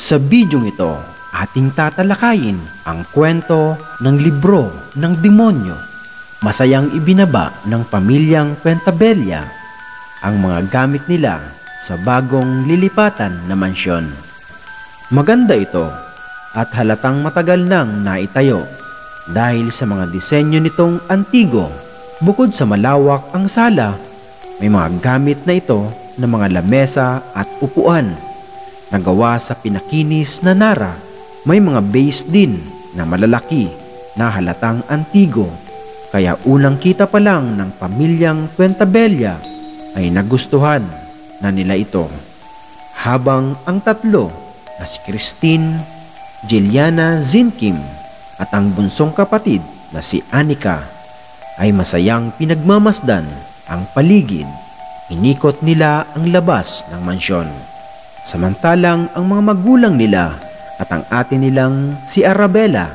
Sa bidyong ito, ating tatalakayin ang kwento ng libro ng demonyo. Masayang ibinaba ng pamilyang Pentabella ang mga gamit nila sa bagong lilipatan na mansyon. Maganda ito at halatang matagal nang naitayo dahil sa mga disenyo nitong antigo. Bukod sa malawak ang sala, may mga gamit na ito na mga lamesa at upuan na gawa sa pinakinis na nara. May mga base din na malalaki na halatang antigo, kaya unang kita pa lang ng pamilyang Pentabella ay nagustuhan na nila ito. Habang ang tatlo na si Christine, Juliana Zinkim at ang bunsong kapatid na si Anika ay masayang pinagmamasdan ang paligid, inikot nila ang labas ng mansyon. Samantalang ang mga magulang nila at ang ate nilang si Arabella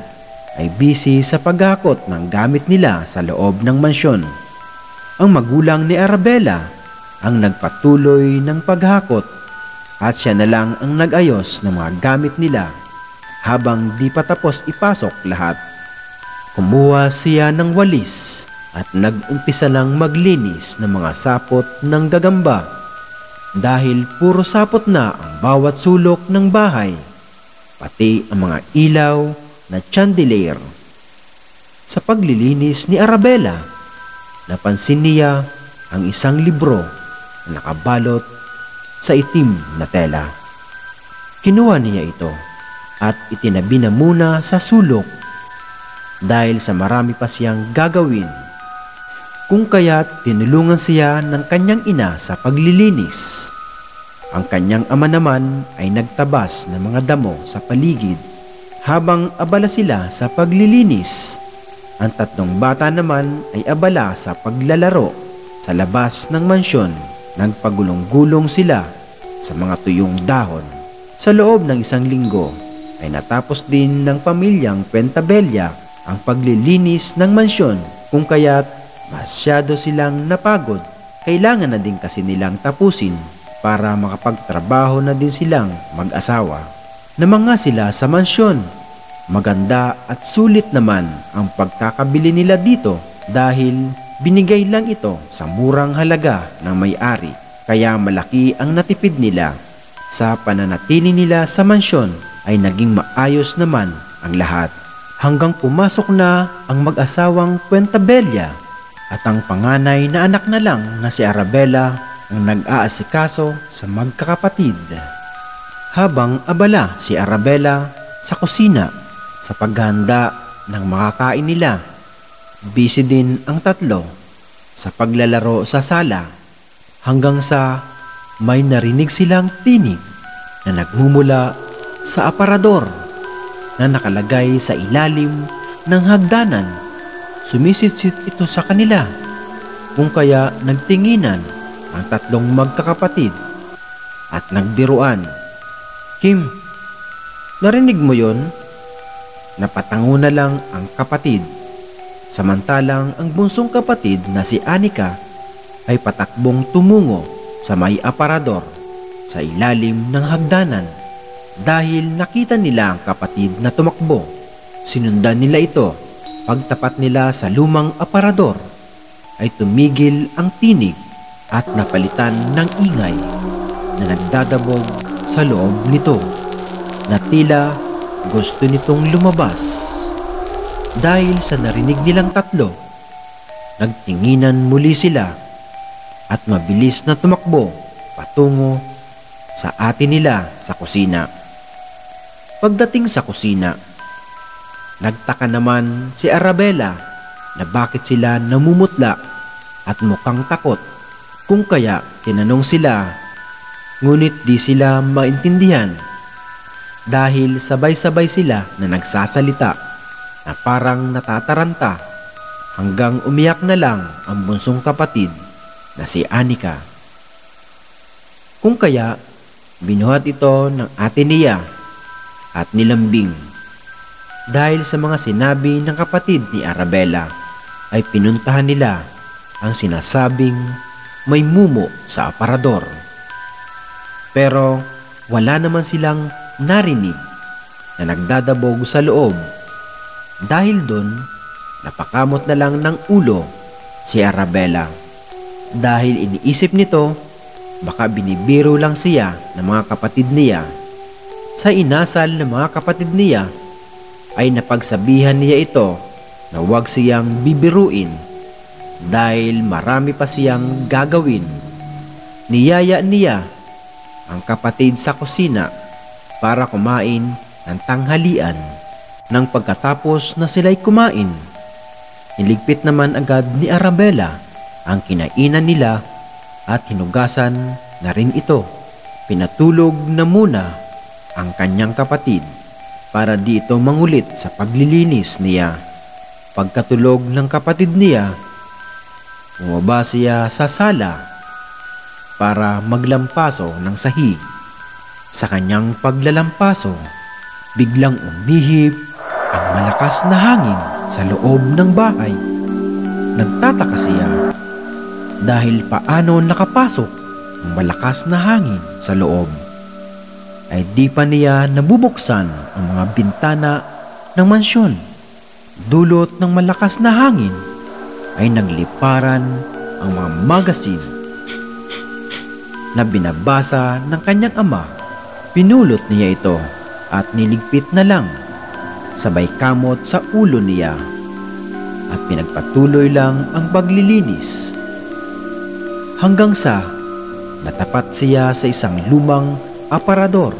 ay busy sa paghakot ng gamit nila sa loob ng mansyon. Ang magulang ni Arabella ang nagpatuloy ng paghakot at siya na lang ang nag-ayos ng mga gamit nila habang di pa tapos ipasok lahat. Kumuha siya ng walis at nag-umpisa lang maglinis ng mga sapot ng gagamba dahil puro sapot na ang bawat sulok ng bahay, pati ang mga ilaw na chandelier. Sa paglilinis ni Arabella, napansin niya ang isang libro na nakabalot sa itim na tela. Kinuha niya ito at itinabi na muna sa sulok dahil sa marami pa siyang gagawin. Kung kaya't tinulungan siya ng kanyang ina sa paglilinis. Ang kanyang ama naman ay nagtabas ng mga damo sa paligid habang abala sila sa paglilinis. Ang tatlong bata naman ay abala sa paglalaro sa labas ng mansyon. Nagpagulong-gulong sila sa mga tuyong dahon. Sa loob ng isang linggo ay natapos din ng pamilyang Pentabella ang paglilinis ng mansyon, kung kaya't masyado silang napagod. Kailangan na din kasi nilang tapusin para makapagtrabaho na din silang mag-asawa. Namanga sila sa mansyon. Maganda at sulit naman ang pagkakabili nila dito dahil binigay lang ito sa murang halaga ng may-ari, kaya malaki ang natipid nila. Sa pananatili nila sa mansyon ay naging maayos naman ang lahat hanggang pumasok na ang mag-asawang Pentabella at ang panganay na anak na lang na si Arabella ang nag-aasikaso sa magkakapatid. Habang abala si Arabella sa kusina sa paghahanda ng makakain nila, busy din ang tatlo sa paglalaro sa sala hanggang sa may narinig silang tinig na nagmumula sa aparador na nakalagay sa ilalim ng hagdanan. Sumisitsit ito sa kanila, kung kaya nagtinginan ang tatlong magkakapatid at nagbiruan. "Kim, narinig mo yon?" Napatango na lang ang kapatid. Samantalang ang bunsong kapatid na si Anika ay patakbong tumungo sa may aparador sa ilalim ng hagdanan dahil nakita nila ang kapatid na tumakbo. Sinundan nila ito. Pagtapat nila sa lumang aparador ay tumigil ang tinig at napalitan ng ingay na nagdadabog sa loob nito na tila gusto nitong lumabas. Dahil sa narinig nilang tatlo, nagtinginan muli sila at mabilis na tumakbo patungo sa ate nila sa kusina. Pagdating sa kusina, nagtaka naman si Arabella na bakit sila namumutla at mukhang takot, kung kaya tinanong sila, ngunit di sila maintindihan dahil sabay-sabay sila na nagsasalita na parang natataranta hanggang umiyak na lang ang bunsong kapatid na si Anika. Kung kaya binuhat ito ng ate niya at nilambing. Dahil sa mga sinabi ng kapatid ni Arabella ay pinuntahan nila ang sinasabing may mumo sa aparador. Pero wala naman silang narinig na nagdadabog sa loob. Dahil dun, napakamot na lang ng ulo si Arabella. Dahil iniisip nito, baka binibiro lang siya ng mga kapatid niya. Sa inasal ng mga kapatid niya, ay napagsabihan niya ito na huwag siyang bibiruin dahil marami pa siyang gagawin. Niyaya niya ang kapatid sa kusina para kumain ng tanghalian. Nang pagkatapos na sila'y kumain, niligpit naman agad ni Arabella ang kinainan nila at hinugasan na rin ito. Pinatulog na muna ang kanyang kapatid para di ito mangulit sa paglilinis niya. Pagkatulog ng kapatid niya, bumaba siya sa sala para maglampaso ng sahig. Sa kanyang paglalampaso, biglang umihip ang malakas na hangin sa loob ng bahay. Nagtataka siya dahil paano nakapasok ang malakas na hangin sa loob. Ay di pa niya nabubuksan ang mga bintana ng mansyon. Dulot ng malakas na hangin ay nagliparan ang mga magasin na binabasa ng kanyang ama. Pinulot niya ito at niligpit na lang, sabay kamot sa ulo niya, at pinagpatuloy lang ang paglilinis. Hanggang sa natapat siya sa isang lumang aparador.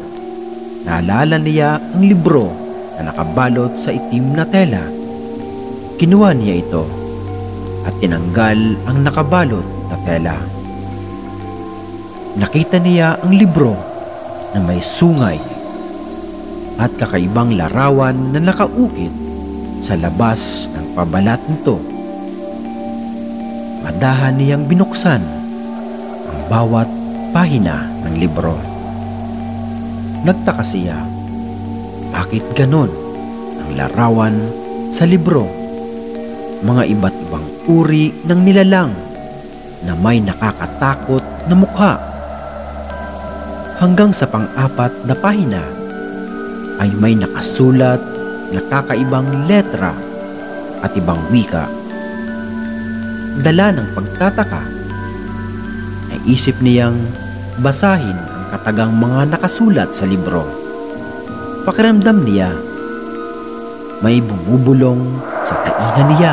Naalala niya ang libro na nakabalot sa itim na tela. Kinuha niya ito at tinanggal ang nakabalot na tela. Nakita niya ang libro na may sungay at kakaibang larawan na nakaukit sa labas ng pabalat nito. Madahan niyang binuksan ang bawat pahina ng libro. Nagtaka siya, bakit ganon ang larawan sa libro? Mga iba't ibang uri ng nilalang na may nakakatakot na mukha. Hanggang sa pang-apat na pahina ay may nakasulat na kakaibang letra at ibang wika. Dala ng pagtataka, naisip niyang basahin ang katagang mga nakasulat sa libro. Pakiramdam niya, may bumubulong sa tainga niya.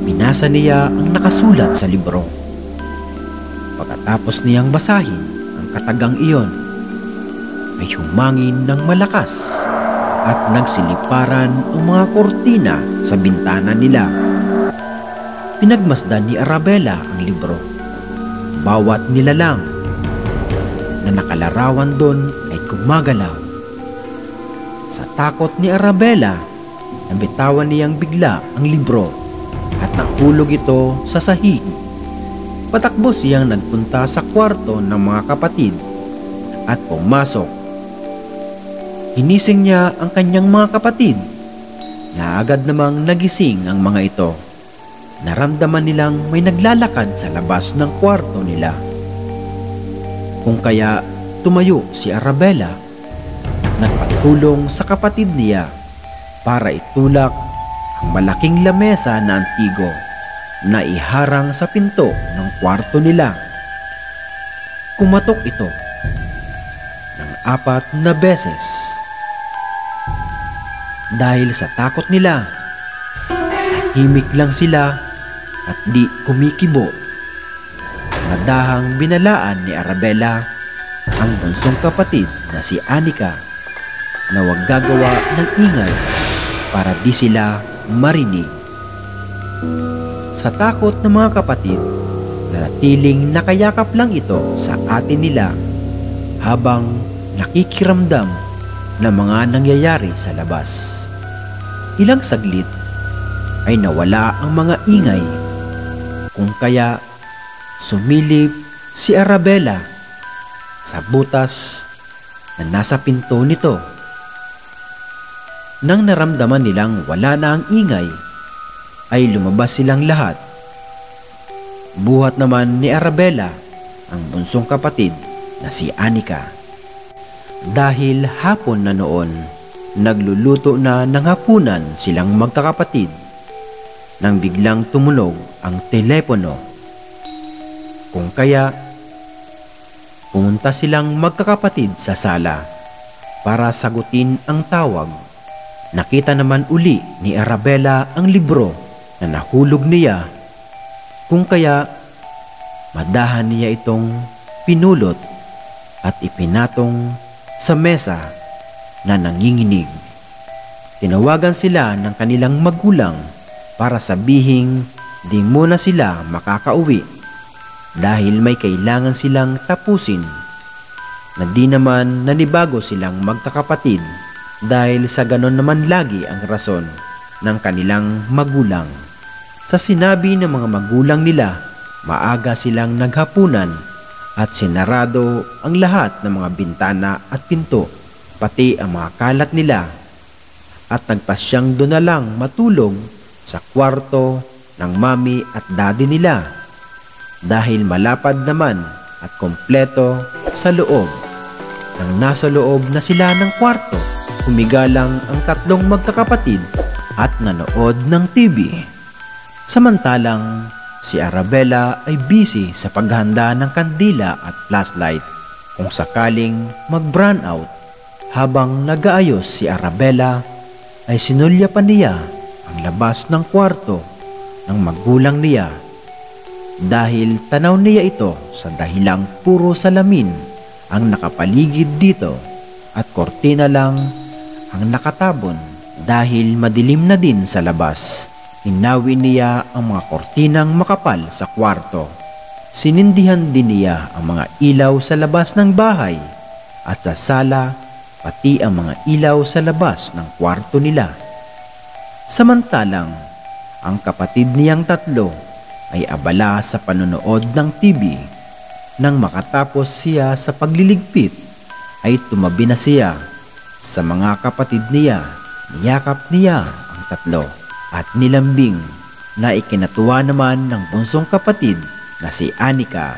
Binasa niya ang nakasulat sa libro. Pagkatapos niyang basahin ang katagang iyon, ay humangin ng malakas at nagsiliparan ang mga kortina sa bintana nila. Pinagmasdan ni Arabella ang libro. Bawat nilalang na nakalarawan doon ay gumagalaw. Sa takot ni Arabella, nabitawan niyang bigla ang libro at nahulog ito sa sahig. Patakbo siyang nagpunta sa kwarto ng mga kapatid at pumasok. Hinising niya ang kanyang mga kapatid na agad namang nagising ang mga ito. Naramdaman nilang may naglalakad sa labas ng kwarto nila. Kung kaya tumayo si Arabella at nagpatulong sa kapatid niya para itulak ang malaking lamesa na antigo na iharang sa pinto ng kwarto nila. Kumatok ito ng 4 na beses. Dahil sa takot nila, tahimik lang sila at di kumikibo. Madahang binalaan ni Arabella ang bunsong kapatid na si Anika na huwag gagawa ng ingay para di sila marinig. Sa takot ng mga kapatid, nanatiling nakayakap lang ito sa ate nila habang nakikiramdam ng mga nangyayari sa labas. Ilang saglit ay nawala ang mga ingay, kung kaya sumilip si Arabella sa butas na nasa pinto nito. Nang naramdaman nilang wala na ang ingay, ay lumabas silang lahat. Buhat naman ni Arabella ang bunsong kapatid na si Anika. Dahil hapon na noon, nagluluto na ng hapunan silang magkakapatid nang biglang tumunog ang telepono. Kung kaya, pumunta silang magkakapatid sa sala para sagutin ang tawag. Nakita naman uli ni Arabella ang libro na nahulog niya. Kung kaya, madahan niya itong pinulot at ipinatong sa mesa na nanginginig. Tinawagan sila ng kanilang magulang para sabihing di muna sila makakauwi dahil may kailangan silang tapusin, na di naman nanibago silang magkakapatid dahil sa ganon naman lagi ang rason ng kanilang magulang. Sa sinabi ng mga magulang nila, maaga silang naghapunan at sinarado ang lahat ng mga bintana at pinto, pati ang mga kalat nila, at nagpasyang doon na lang matulog sa kwarto ng mami at daddy nila dahil malapad naman at kompleto sa loob. Nang nasa loob na sila ng kwarto, humiga lang ang tatlong magkakapatid at nanood ng TV. Samantalang si Arabella ay busy sa paghahanda ng kandila at flashlight kung sakaling mag-brown out. Habang nag-aayos si Arabella ay sinulya pa niya ang labas ng kwarto ng magulang niya dahil tanaw niya ito sa dahilang puro salamin ang nakapaligid dito at kortina lang ang nakatabon dahil madilim na din sa labas. Inawi niya ang mga kortinang makapal sa kwarto. Sinindihan din niya ang mga ilaw sa labas ng bahay at sa sala, pati ang mga ilaw sa labas ng kwarto nila. Samantalang, ang kapatid niyang tatlo ay abala sa panonood ng TV. Nang makatapos siya sa pagliligpit, ay tumabi na siya sa mga kapatid niya. Niyakap niya ang tatlo at nilambing na ikinatuwa naman ng bunsong kapatid na si Anika.